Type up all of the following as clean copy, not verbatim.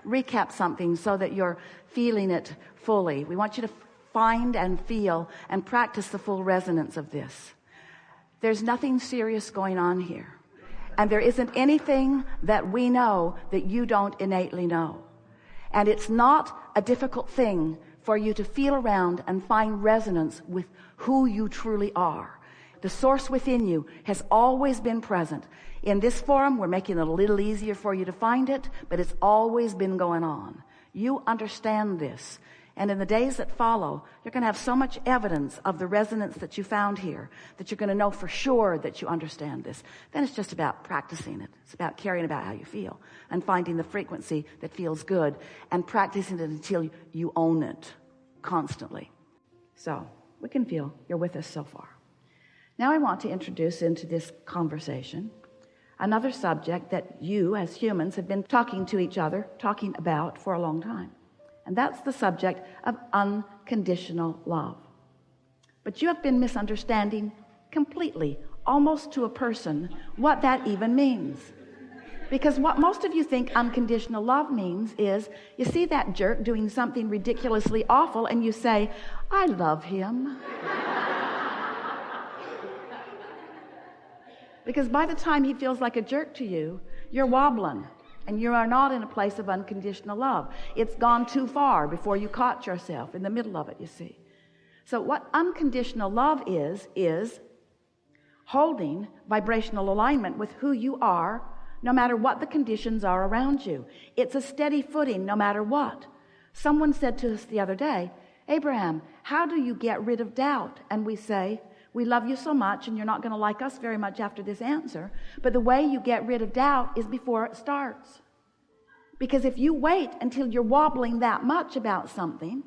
recap something so that you're feeling it fully. We want you to find and feel and practice the full resonance of this. There's nothing serious going on here. And there isn't anything that we know that you don't innately know. And it's not a difficult thing for you to feel around and find resonance with who you truly are. The source within you has always been present. In this forum, we're making it a little easier for you to find it, but it's always been going on. You understand this. And in the days that follow, you're going to have so much evidence of the resonance that you found here that you're going to know for sure that you understand this. Then it's just about practicing it. It's about caring about how you feel and finding the frequency that feels good and practicing it until you own it constantly. So we can feel you're with us so far. Now I want to introduce into this conversation another subject that you as humans have been talking about for a long time. And that's the subject of unconditional love. But you have been misunderstanding completely, almost to a person, what that even means. Because what most of you think unconditional love means is, you see that jerk doing something ridiculously awful and you say, I love him. Because by the time he feels like a jerk to you, you're wobbling. And you are not in a place of unconditional love. It's gone too far before you caught yourself in the middle of it, you see. So what unconditional love is holding vibrational alignment with who you are, no matter what the conditions are around you. It's a steady footing no matter what. Someone said to us the other day, Abraham, how do you get rid of doubt? And we say, we love you so much and you're not going to like us very much after this answer. But the way you get rid of doubt is before it starts. Because if you wait until you're wobbling that much about something,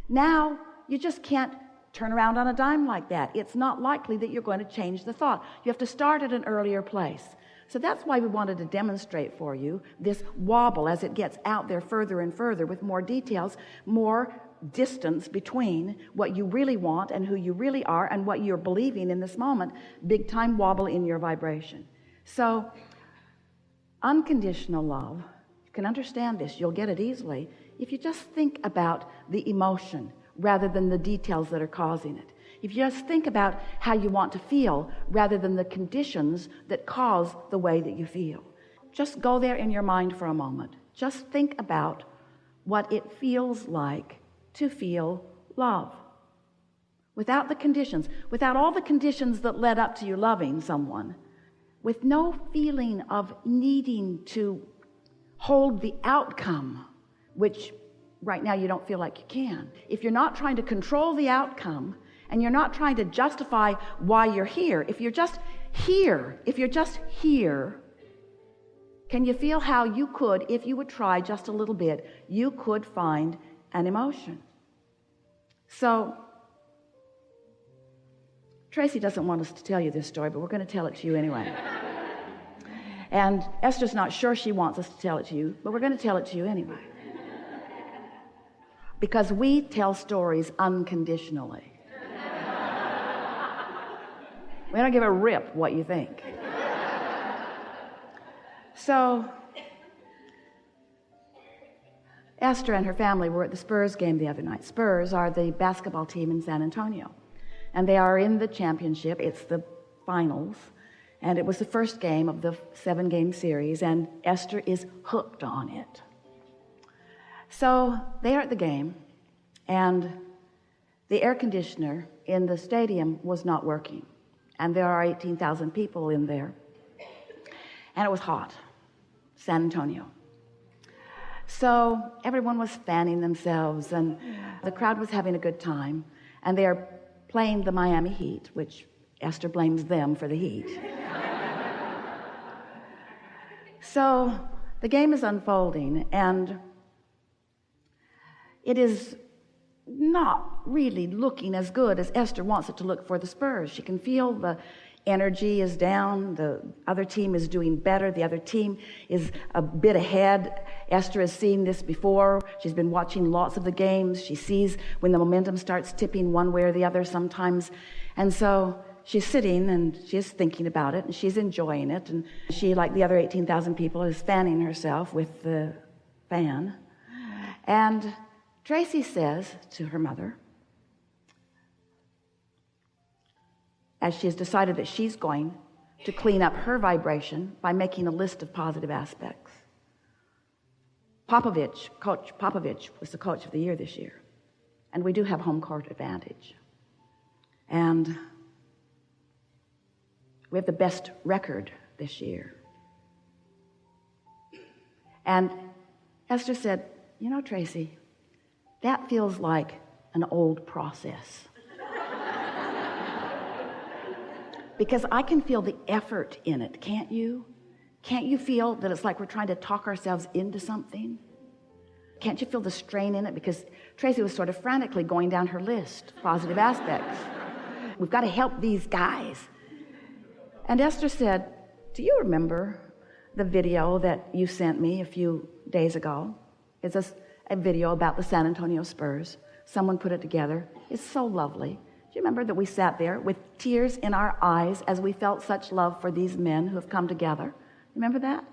now you just can't turn around on a dime like that. It's not likely that you're going to change the thought. You have to start at an earlier place. So that's why we wanted to demonstrate for you this wobble as it gets out there further and further with more details, more distance between what you really want and who you really are and what you're believing in this moment. Big time wobble in your vibration. So unconditional love, you can understand this, you'll get it easily if you just think about the emotion rather than the details that are causing it. If you just think about how you want to feel rather than the conditions that cause the way that you feel. Just go there in your mind for a moment. Just think about what it feels like to feel love. Without the conditions, without all the conditions that led up to you loving someone, with no feeling of needing to hold the outcome, which right now you don't feel like you can. If you're not trying to control the outcome and you're not trying to justify why you're here, if you're just here, can you feel how you could, if you would try just a little bit, you could find an emotion? So Tracy doesn't want us to tell you this story, but we're going to tell it to you anyway. And Esther's not sure she wants us to tell it to you, but we're going to tell it to you anyway. Because we tell stories unconditionally. We don't give a rip what you think. So Esther and her family were at the Spurs game the other night. Spurs are the basketball team in San Antonio. And they are in the championship. It's the finals. And it was the first game of the 7-game series. And Esther is hooked on it. So they are at the game. And the air conditioner in the stadium was not working. And there are 18,000 people in there. And it was hot. San Antonio. So everyone was fanning themselves and the crowd was having a good time. And they are playing the Miami Heat, which Esther blames them for the heat. So the game is unfolding and it is not really looking as good as Esther wants it to look for the Spurs. She can feel the energy is down. The other team is doing better. The other team is a bit ahead. Esther has seen this before. She's been watching lots of the games. She sees when the momentum starts tipping one way or the other sometimes. And so she's sitting and she's thinking about it and she's enjoying it. And she, like the other 18,000 people, is fanning herself with the fan. And Tracy says to her mother, as she has decided that she's going to clean up her vibration by making a list of positive aspects. Coach Popovich was the coach of the year this year. And we do have home court advantage. And we have the best record this year. And Esther said, you know, Tracy, that feels like an old process. Because I can feel the effort in it, can't you? Can't you feel that it's like we're trying to talk ourselves into something? Can't you feel the strain in it? Because Tracy was sort of frantically going down her list, positive aspects. We've got to help these guys. And Esther said, do you remember the video that you sent me a few days ago? It's a video about the San Antonio Spurs. Someone put it together. It's so lovely. Do you remember that we sat there with tears in our eyes as we felt such love for these men who have come together? Remember that?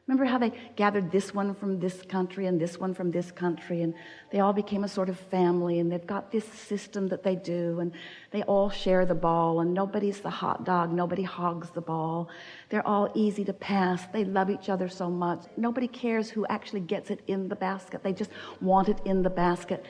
Remember how they gathered this one from this country and this one from this country, and they all became a sort of family, and they've got this system that they do, and they all share the ball, and nobody's the hot dog, nobody hogs the ball. They're all easy to pass. They love each other so much. Nobody cares who actually gets it in the basket. They just want it in the basket.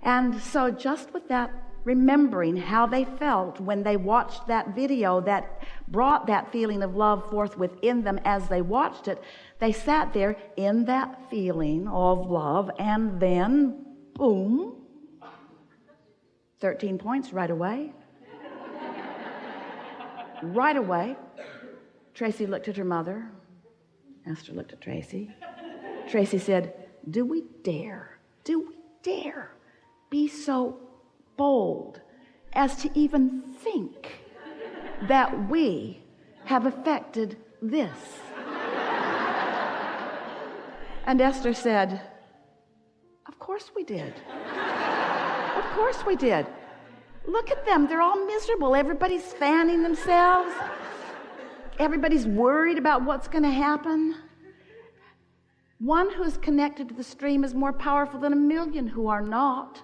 And so just with that, remembering how they felt when they watched that video that brought that feeling of love forth within them as they watched it, they sat there in that feeling of love, and then, boom, 13 points right away. Right away. Tracy looked at her mother. Esther looked at Tracy. Tracy said, do we dare be so bold as to even think that we have affected this? And Esther said, of course we did. Of course we did. Look at them. They're all miserable. Everybody's fanning themselves. Everybody's worried about what's going to happen. One who's connected to the stream is more powerful than a million who are not.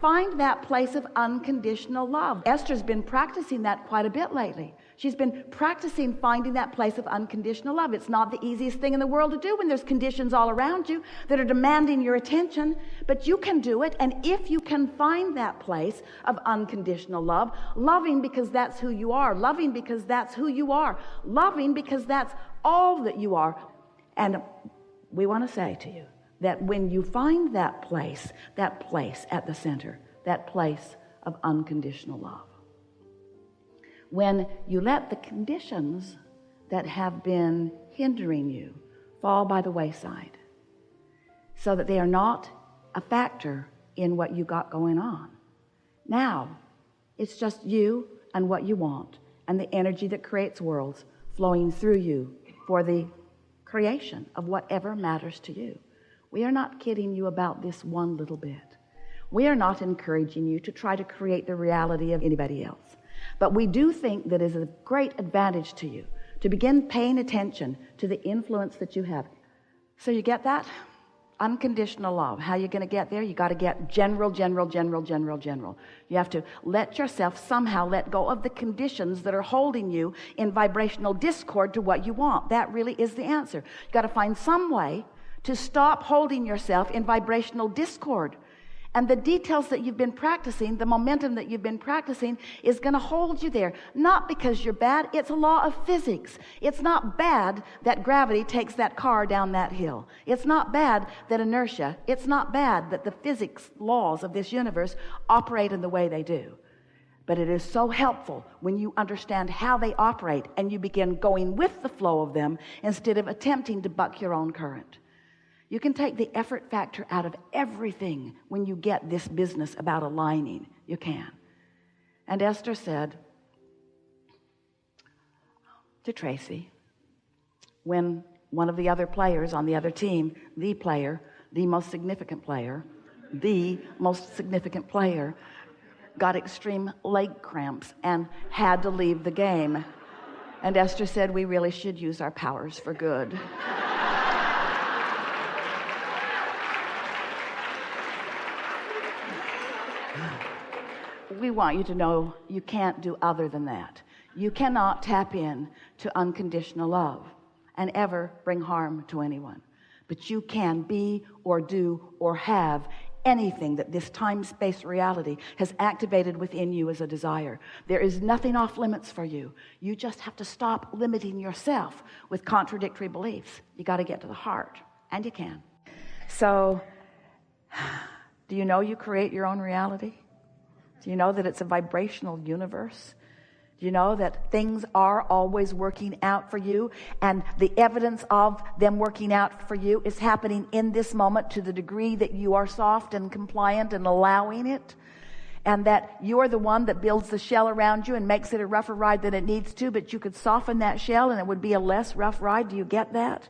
Find that place of unconditional love. Esther's been practicing that quite a bit lately. She's been practicing finding that place of unconditional love. It's not the easiest thing in the world to do when there's conditions all around you that are demanding your attention, but you can do it. And if you can find that place of unconditional love, loving because that's who you are, loving because that's who you are, loving because that's all that you are. And we want to say to you, that when you find that place at the center, that place of unconditional love, when you let the conditions that have been hindering you fall by the wayside so that they are not a factor in what you got going on. Now, it's just you and what you want and the energy that creates worlds flowing through you for the creation of whatever matters to you. We are not kidding you about this one little bit. We are not encouraging you to try to create the reality of anybody else. But we do think that it is a great advantage to you to begin paying attention to the influence that you have. So you get that? Unconditional love. How are you going to get there? You got to get general. You have to let yourself somehow let go of the conditions that are holding you in vibrational discord to what you want. That really is the answer. You got to find some way to stop holding yourself in vibrational discord. And the details that you've been practicing, the momentum that you've been practicing is going to hold you there. Not because you're bad. It's a law of physics. It's not bad that gravity takes that car down that hill. It's not bad that inertia. It's not bad that the physics laws of this universe operate in the way they do. But it is so helpful when you understand how they operate and you begin going with the flow of them instead of attempting to buck your own current. You can take the effort factor out of everything when you get this business about aligning. You can. And Esther said to Tracy, when one of the other players on the other team, the most significant player, got extreme leg cramps and had to leave the game. And Esther said, we really should use our powers for good. we want you to know you can't do other than that. You cannot tap in to unconditional love and ever bring harm to anyone. But you can be or do or have anything that this time-space reality has activated within you as a desire. There is nothing off limits for you. You just have to stop limiting yourself with contradictory beliefs. You got to get to the heart, and you can. So, do you know you create your own reality? Do you know that it's a vibrational universe? Do you know that things are always working out for you, and the evidence of them working out for you is happening in this moment to the degree that you are soft and compliant and allowing it, and that you are the one that builds the shell around you and makes it a rougher ride than it needs to, but you could soften that shell and it would be a less rough ride. Do you get that?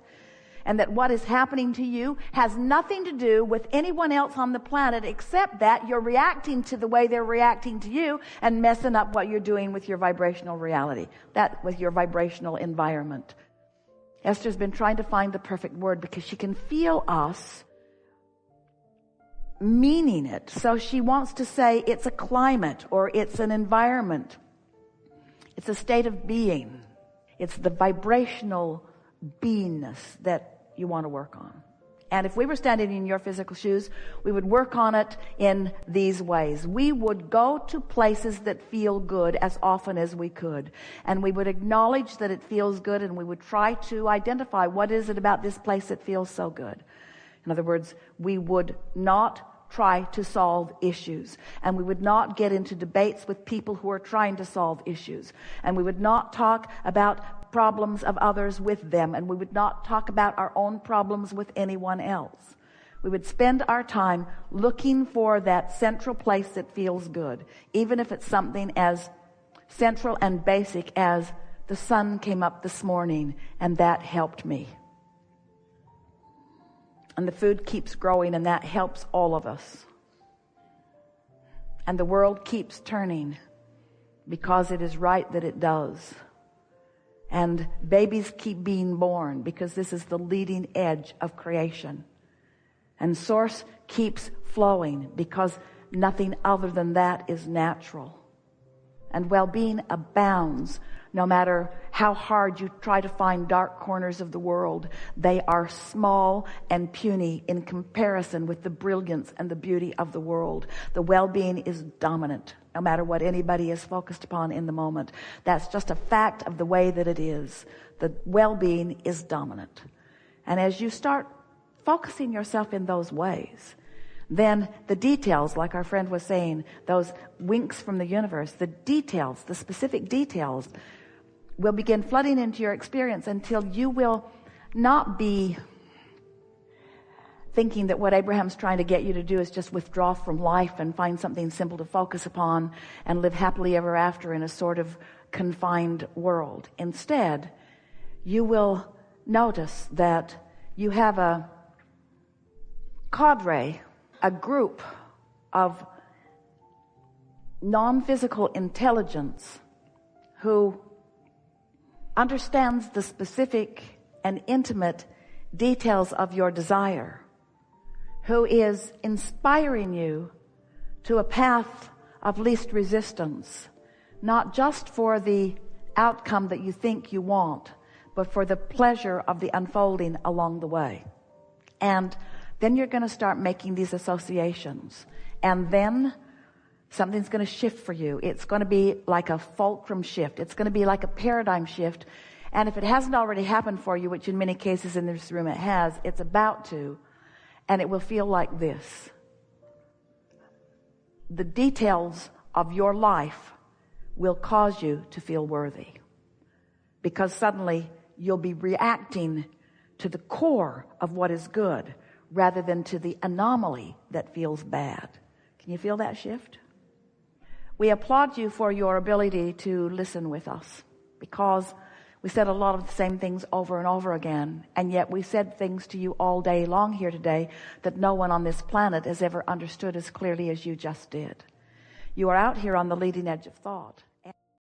And that what is happening to you has nothing to do with anyone else on the planet, except that you're reacting to the way they're reacting to you and messing up what you're doing with your vibrational reality, that with your vibrational environment. Esther's been trying to find the perfect word because she can feel us meaning it. So she wants to say it's a climate, or it's an environment. It's a state of being. It's the vibrational beingness that you want to work on. And if we were standing in your physical shoes, we would work on it in these ways. We would go to places that feel good as often as we could. And we would acknowledge that it feels good, and we would try to identify what is it about this place that feels so good. In other words, we would not try to solve issues, and we would not get into debates with people who are trying to solve issues, and we would not talk about problems of others with them, and we would not talk about our own problems with anyone else. We would spend our time looking for that central place that feels good, even if it's something as central and basic as the sun came up this morning and that helped me, and the food keeps growing and that helps all of us, and the world keeps turning because it is right that it does. And babies keep being born because this is the leading edge of creation. And source keeps flowing because nothing other than that is natural. And well-being abounds no matter how hard you try to find dark corners of the world. They are small and puny in comparison with the brilliance and the beauty of the world. The well-being is dominant, no matter what anybody is focused upon in the moment. That's just a fact of the way that it is. The well-being is dominant. And as you start focusing yourself in those ways, then the details, like our friend was saying, those winks from the universe, the details, the specific details, will begin flooding into your experience until you will not be thinking that what Abraham's trying to get you to do is just withdraw from life and find something simple to focus upon and live happily ever after in a sort of confined world. Instead, you will notice that you have a cadre, a group of non-physical intelligence who understands the specific and intimate details of your desire, who is inspiring you to a path of least resistance, not just for the outcome that you think you want, but for the pleasure of the unfolding along the way. And then you're going to start making these associations, and then something's going to shift for you. It's going to be like a fulcrum shift. It's going to be like a paradigm shift. And if it hasn't already happened for you, which in many cases in this room it has, it's about to, and it will feel like this. The details of your life will cause you to feel worthy, because suddenly you'll be reacting to the core of what is good rather than to the anomaly that feels bad. Can you feel that shift? We applaud you for your ability to listen with us, because we said a lot of the same things over and over again, and yet we said things to you all day long here today that no one on this planet has ever understood as clearly as you just did. You are out here on the leading edge of thought.